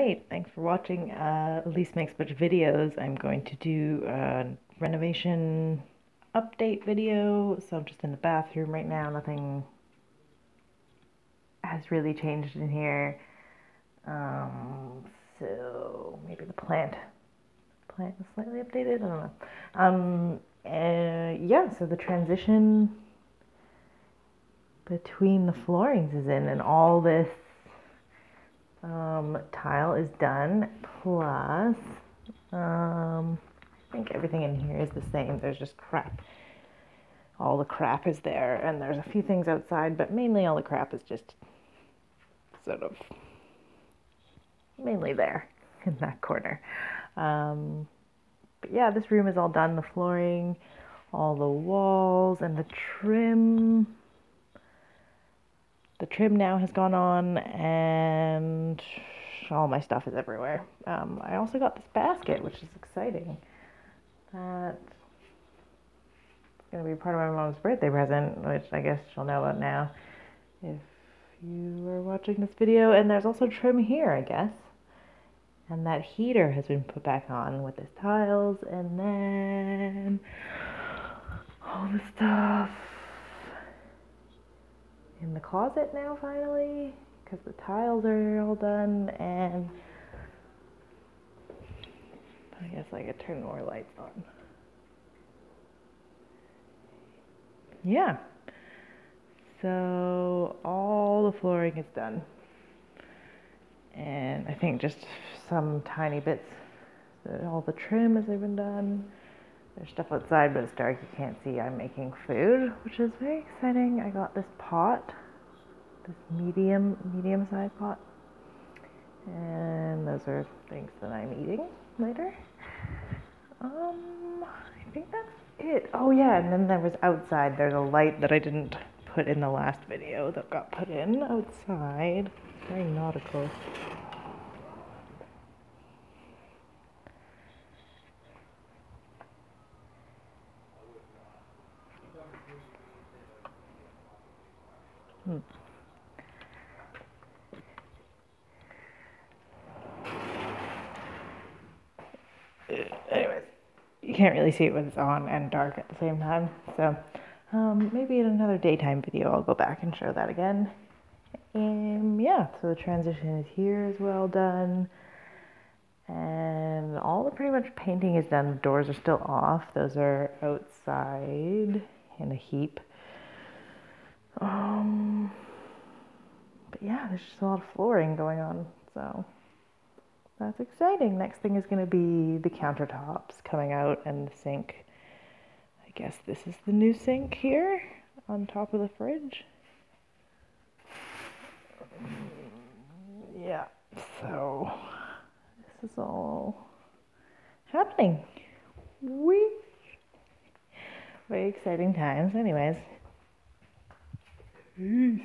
right, thanks for watching. Elise makes a bunch of videos. I'm going to do a renovation update video. So I'm just in the bathroom right now. Nothing has really changed in here. So maybe the plant is slightly updated. I don't know. Yeah, so the transition between the floorings is in, and all this tile is done. Plus, I think everything in here is the same. There's just crap. All the crap is there, and there's a few things outside, but mainly all the crap is just sort of mainly there in that corner. But yeah, this room is all done. The flooring, all the walls, and the trim. The trim now has gone on, and all my stuff is everywhere. I also got this basket, which is exciting. That's going to be part of my mom's birthday present, which I guess she'll know about now if you are watching this video. And there's also trim here, I guess. And that heater has been put back on with this tiles, and then all the stuff in the closet now finally, because the tiles are all done. And I guess I could turn more lights on. Yeah, so all the flooring is done, and I think just some tiny bits, all the trim has been done. There's stuff outside, but it's dark, you can't see. I'm making food, which is very exciting. I got this pot, this medium-sized pot, and those are things that I'm eating later. I think that's it. Oh yeah, and then there was outside, there's a light that I didn't put in the last video that got put in outside. Very nautical. Anyways, you can't really see it when it's on and dark at the same time. So maybe in another daytime video I'll go back and show that again. Yeah, so the transition is here as well done. And all the pretty much painting is done. The doors are still off. Those are outside in a heap. But yeah, there's just a lot of flooring going on. So that's exciting. Next thing is going to be the countertops coming out and the sink. I guess this is the new sink here on top of the fridge. Yeah, so this is all happening. Whee! Very exciting times. Anyways. Peace.